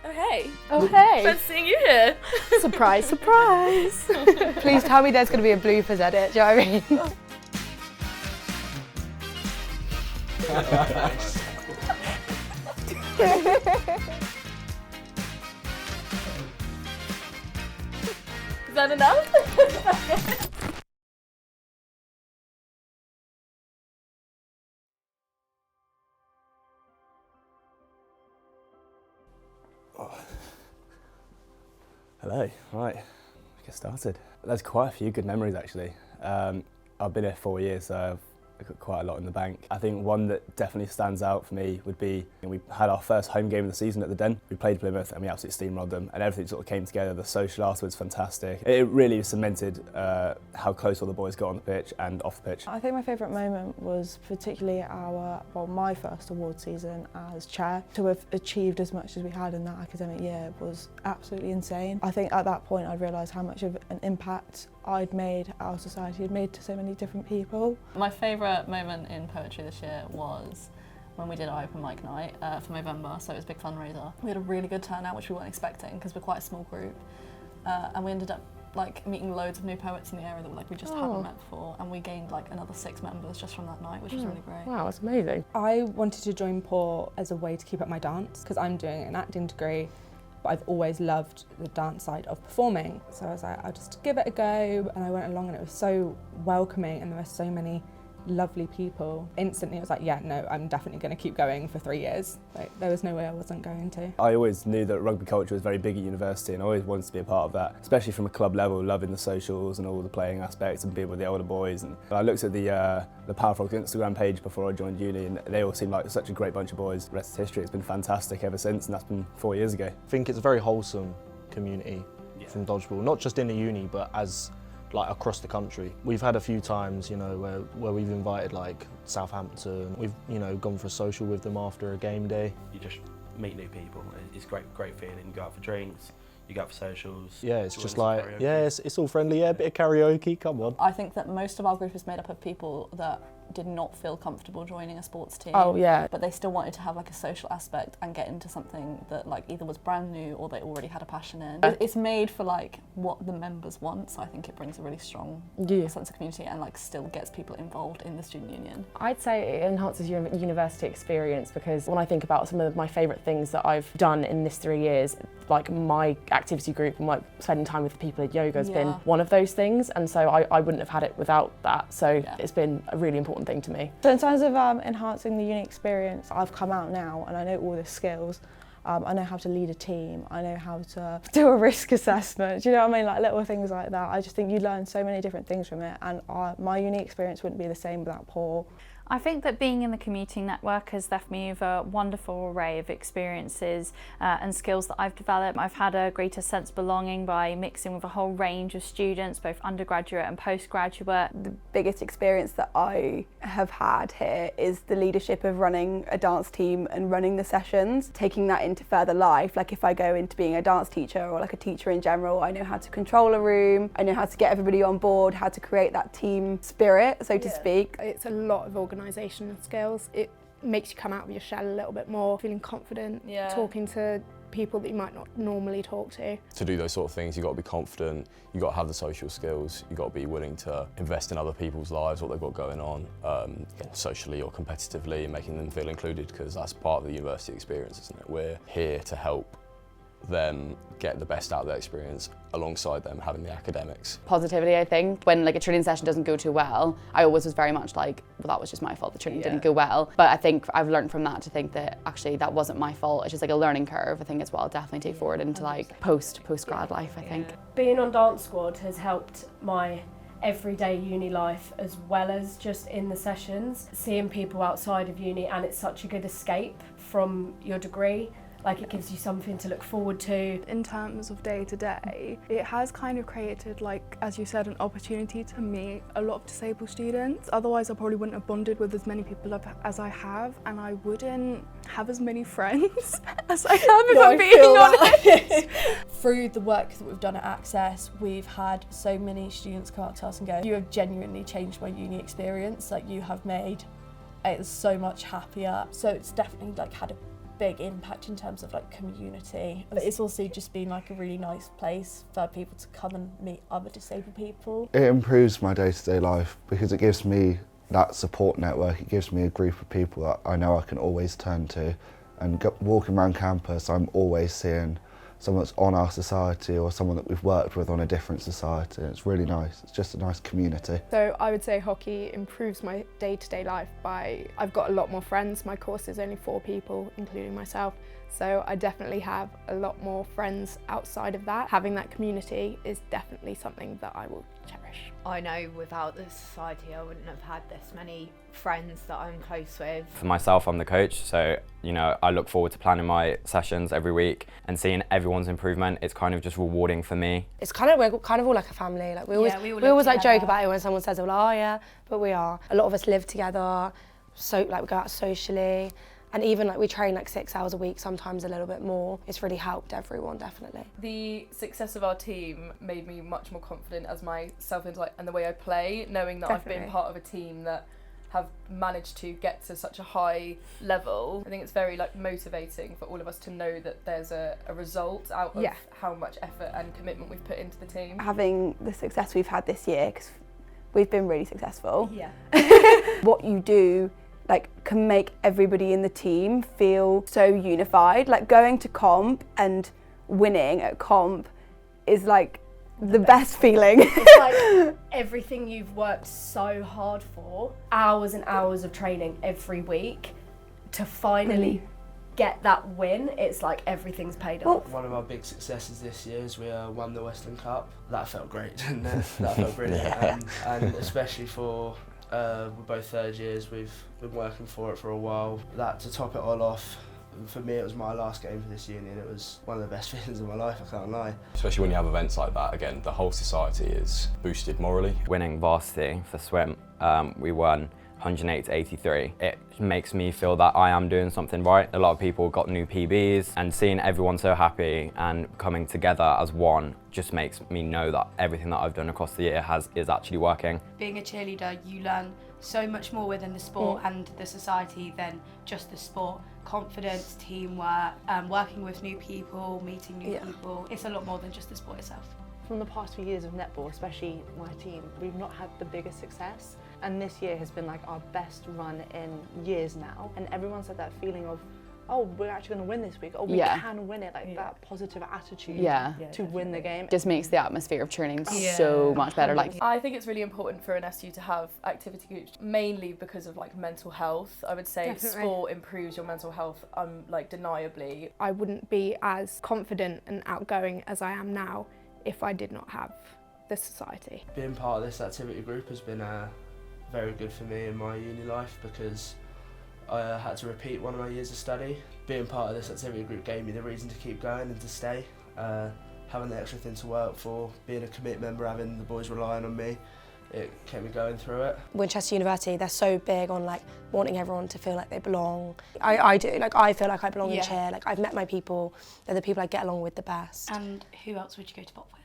Oh hey. Oh hey. Fancy seeing you here. Surprise, surprise. Please tell me there's going to be a bloopers edit, do you know what I mean? Is that enough? Hello, right, get started. There's quite a few good memories actually. I've been here 4 years, so I've got quite a lot in the bank. I think one that definitely stands out for me would be we had our first home game of the season at the Den. We played Plymouth and we absolutely steamrolled them, and everything sort of came together. The social afterwards, fantastic. It really cemented how close all the boys got on the pitch and off the pitch. I think my favourite moment was particularly my first award season as chair. To have achieved as much as we had in that academic year was absolutely insane. I think at that point I'd realised how much of an impact I'd made, our society had made to so many different people. My favourite moment in poetry this year was when we did our open mic night for November, so it was a big fundraiser. We had a really good turnout, which we weren't expecting because we're quite a small group, and we ended up meeting loads of new poets in the area that we just hadn't met before, and we gained another 6 members just from that night, which was really great. Wow, that's amazing. I wanted to join Port as a way to keep up my dance because I'm doing an acting degree, but I've always loved the dance side of performing. So I was like, I'll just give it a go, and I went along and it was so welcoming and there were so many lovely people. Instantly I was like, yeah, no, I'm definitely going to keep going for 3 years. There was no way I wasn't going to. I always knew that rugby culture was very big at university, and I always wanted to be a part of that, especially from a club level, loving the socials and all the playing aspects and being with the older boys. And I looked at the Powerful Instagram page before I joined uni, and they all seemed like such a great bunch of boys. The rest is history. It's been fantastic ever since, and that's been 4 years ago. I think it's a very wholesome community from dodgeball, not just in the uni, but as across the country. We've had a few times, where we've invited Southampton. We've, gone for a social with them after a game day. You just meet new people. It's great feeling. You go out for drinks, you go out for socials. Yeah, it's just it's all friendly. Yeah, a bit of karaoke. Come on. I think that most of our group is made up of people that did not feel comfortable joining a sports team. Oh yeah. But they still wanted to have a social aspect and get into something that either was brand new or they already had a passion in. It's made for what the members want, so I think it brings a really strong sense of community and still gets people involved in the student union. I'd say it enhances your university experience, because when I think about some of my favourite things that I've done in this 3 years, my activity group and spending time with people at yoga has been one of those things, and so I wouldn't have had it without that, so it's been a really important thing to me. So in terms of enhancing the uni experience, I've come out now and I know all the skills. I know how to lead a team, I know how to do a risk assessment, do you know what I mean? Little things like that. I just think you learn so many different things from it, and my uni experience wouldn't be the same without Paul. I think that being in the community network has left me with a wonderful array of experiences and skills that I've developed. I've had a greater sense of belonging by mixing with a whole range of students, both undergraduate and postgraduate. The biggest experience that I have had here is the leadership of running a dance team and running the sessions, taking that into further life. If I go into being a dance teacher or a teacher in general, I know how to control a room, I know how to get everybody on board, how to create that team spirit, so to speak. It's a lot of organisational skills. It makes you come out of your shell a little bit more, feeling confident, talking to people that you might not normally talk to. To do those sort of things, you've got to be confident, you've got to have the social skills, you've got to be willing to invest in other people's lives, what they've got going on, socially or competitively, and making them feel included, because that's part of the university experience, isn't it? We're here to help them get the best out of their experience alongside them having the academics. Positivity, I think. When a training session doesn't go too well, I always was very much well, that was just my fault, the training didn't go well. But I think I've learned from that to think that actually that wasn't my fault. It's just a learning curve, I think, as well. Definitely take forward into post-grad life, I think. Being on dance squad has helped my everyday uni life as well as just in the sessions. Seeing people outside of uni, and it's such a good escape from your degree. It gives you something to look forward to. In terms of day to day, it has kind of created, as you said, an opportunity to meet a lot of disabled students. Otherwise, I probably wouldn't have bonded with as many people as I have, and I wouldn't have as many friends as I have, if I'm being honest. Through the work that we've done at Access, we've had so many students come up to us and go, "You have genuinely changed my uni experience. You have made it so much happier." So it's definitely had a big impact in terms of like community. But it's also just been like a really nice place for people to come and meet other disabled people. It improves my day-to-day life because it gives me that support network. It gives me a group of people that I know I can always turn to, and walking around campus I'm always seeing someone that's on our society or someone that we've worked with on a different society. It's really nice. It's just a nice community. So I would say hockey improves my day-to-day life by, I've got a lot more friends. My course is only 4 people, including myself. So I definitely have a lot more friends outside of that. Having that community is definitely something that I will cherish. I know without the society I wouldn't have had this many friends that I'm close with. For myself, I'm the coach, so I look forward to planning my sessions every week and seeing everyone's improvement. It's kind of just rewarding for me. It's we're kind of all like a family. Like we always like joke about it when someone says, "Well, oh yeah," but we are. A lot of us live together, so like we go out socially. And even like we train like 6 hours a week, sometimes a little bit more. It's really helped everyone, definitely. The success of our team made me much more confident as myself and the way I play, knowing that I've been part of a team that have managed to get to such a high level. I think it's very motivating for all of us to know that there's a result out of how much effort and commitment we've put into the team. Having the success we've had this year, because we've been really successful. Yeah. What you do can make everybody in the team feel so unified. Like going to comp and winning at comp is like the best feeling. It's like everything you've worked so hard for, hours and hours of training every week, to finally get that win. It's like everything's paid off. One of our big successes this year is we won the Western Cup. That felt great, didn't it? That felt brilliant. And especially for we're both third years, we've been working for it for a while. That to top it all off, for me it was my last game for this uni and it was one of the best feelings of my life, I can't lie. Especially when you have events like that, again, the whole society is boosted morally. Winning varsity for swim, we won 108 to 83. It makes me feel that I am doing something right. A lot of people got new PBs, and seeing everyone so happy and coming together as one just makes me know that everything that I've done across the year is actually working. Being a cheerleader, you learn so much more within the sport and the society than just the sport. Confidence, teamwork, working with new people, meeting new people. It's a lot more than just the sport itself. From the past few years of netball, especially my team, we've not had the biggest success, and this year has been like our best run in years now, and everyone's had that feeling of, oh, we're actually going to win this week, oh, we can win it, that positive attitude to win the game. Just makes the atmosphere of training so much better. I think it's really important for an SU to have activity groups, mainly because of mental health. I would say sport improves your mental health undeniably. I wouldn't be as confident and outgoing as I am now if I did not have this society. Being part of this activity group has been very good for me in my uni life because I had to repeat one of my years of study. Being part of this activity group gave me the reason to keep going and to stay. Having the extra thing to work for, being a commit member, having the boys relying on me, it kept me going through it. Winchester University, they're so big on wanting everyone to feel like they belong. I do, I feel like I belong in cheer. I've met my people, they're the people I get along with the best. And who else would you go to BOP with?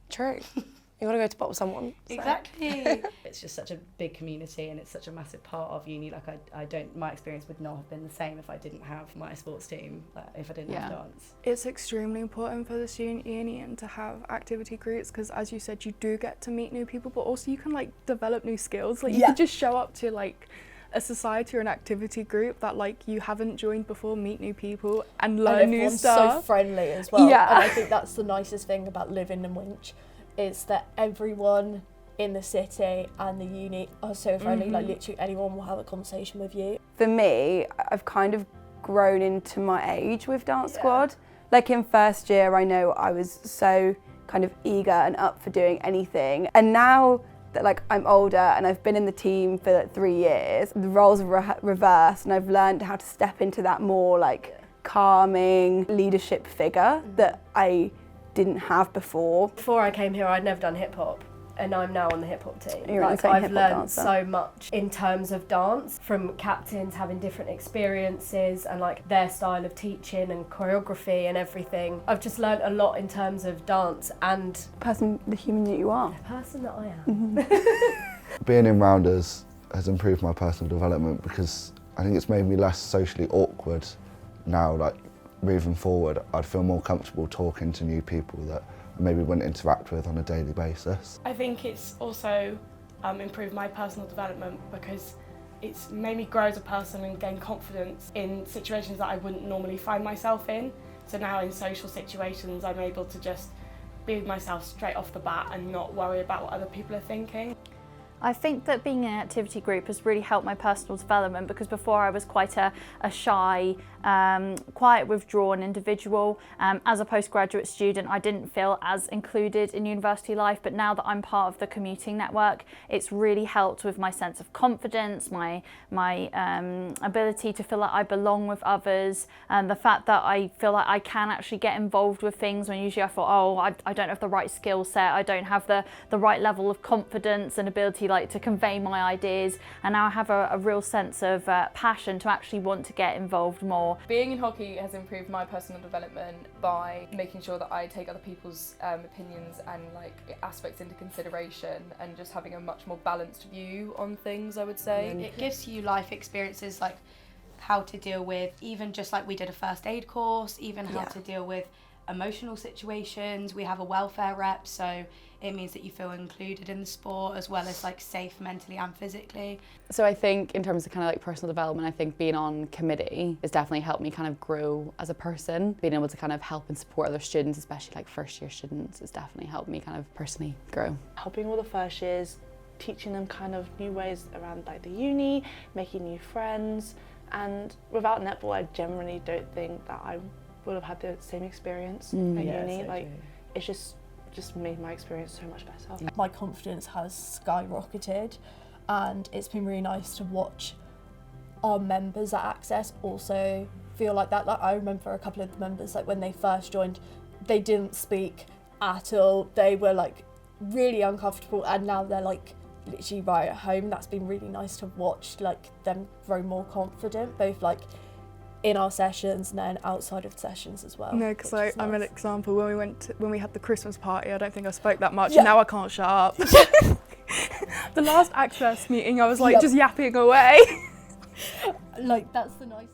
True. You want to go to BOP with someone. So. Exactly. It's just such a big community and it's such a massive part of uni. My experience would not have been the same if I didn't have my sports team, if I didn't have dance. It's extremely important for the student union to have activity groups because, as you said, you do get to meet new people, but also you can develop new skills. You can just show up to a society or an activity group that you haven't joined before, meet new people and learn new stuff. Everyone's so friendly as well. Yeah. And I think that's the nicest thing about living in Winch, is that everyone in the city and the uni are so friendly. Literally anyone will have a conversation with you. For me, I've kind of grown into my age with Dance Squad. In first year, I know I was so kind of eager and up for doing anything. And now that I'm older and I've been in the team for 3 years, the roles are reversed and I've learned how to step into that more calming leadership figure that I didn't have before. Before I came here, I'd never done hip hop, and I'm now on the hip hop team. You're I've learned so much in terms of dance, from captains having different experiences and their style of teaching and choreography and everything. I've just learned a lot in terms of dance and the human that you are. The person that I am. Being in Rounders has improved my personal development because I think it's made me less socially awkward now, like moving forward, I'd feel more comfortable talking to new people that I maybe wouldn't interact with on a daily basis. I think it's also improved my personal development because it's made me grow as a person and gain confidence in situations that I wouldn't normally find myself in. So now in social situations I'm able to just be myself straight off the bat and not worry about what other people are thinking. I think that being in an activity group has really helped my personal development because before I was quite a shy, quiet, withdrawn individual. As a postgraduate student, I didn't feel as included in university life, but now that I'm part of the commuting network, it's really helped with my sense of confidence, my ability to feel like I belong with others, and the fact that I feel like I can actually get involved with things when usually I thought, oh, I don't have the right skill set, I don't have the right level of confidence and ability like to convey my ideas, and now I have a real sense of passion to actually want to get involved more. Being in hockey has improved my personal development by making sure that I take other people's opinions and like aspects into consideration, and just having a much more balanced view on things, I would say. It gives you life experiences like how to deal with, even just like we did a first aid course, even how to deal with emotional situations. We have a welfare rep, so it means that you feel included in the sport as well as like safe mentally and physically. So I think in terms of kind of like personal development, I think being on committee has definitely helped me kind of grow as a person. Being able to kind of help and support other students, especially like first year students, has definitely helped me kind of personally grow. Helping all the first years, teaching them kind of new ways around like the uni, making new friends, and without netball I generally don't think that I would have had the same experience at uni. Like it's just made my experience so much better. My confidence has skyrocketed, and it's been really nice to watch our members at Access also feel like that. Like I remember a couple of the members, like when they first joined, they didn't speak at all. They were like really uncomfortable, and now they're like literally right at home. That's been really nice to watch, like them grow more confident, both like in our sessions and then outside of sessions as well. No, because I'm an example. When we had the Christmas party, I don't think I spoke that much, and now I can't shut up. The last Access meeting, I was like just yapping away. Like that's the nice